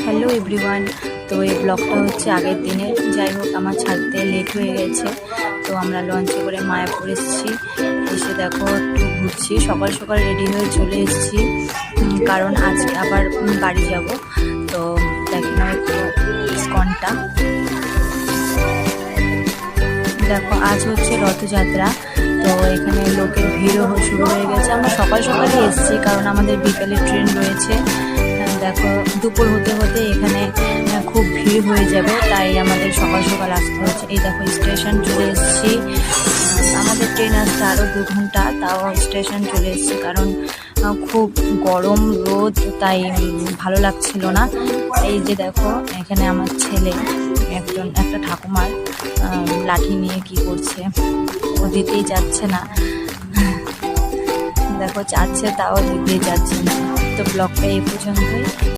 Hello everyone. তো এই ব্লগটা হচ্ছে আগের দিনের। যাই হোক, আমার ছাড়তে লেট হয়ে গেছে, তো আমরা লঞ্চে করে মায়াপুর এসেছি। এসে দেখো একটু ঘুরছি, সকাল সকাল রেডি হয়ে চলে এসেছি, কারণ আজকে আবার বাড়ি যাব। তো দেখি না একটু ইস্কনটা দেখো, আজ হচ্ছে রথযাত্রা। তো এখানে লোকের ভিড়ও শুরু হয়ে গেছে। আমরা সকাল সকালই এসেছি, কারণ আমাদের বিকেলে ট্রেন রয়েছে। দেখো দুপুর হতে হতে এখানে খুব ভিড় হয়ে যাবে, তাই আমাদের সকাল সকাল আসতে হচ্ছে। এই দেখো স্টেশন চলে এসেছি। আমাদের ট্রেন আসতে আরও 2 ঘন্টা, তাও স্টেশন চলে এসেছি, কারণ খুব গরম রোদ, তাই ভালো লাগছিল না। এই যে দেখো এখানে আমার ছেলে একটা ঠাকুমার লাঠি নিয়ে কি করছে, ও দিতেই যাচ্ছে না। দেখো চাচ্ছে, তাও দিতেই যাচ্ছে না। তো ব্লগটা এই পর্যন্তই।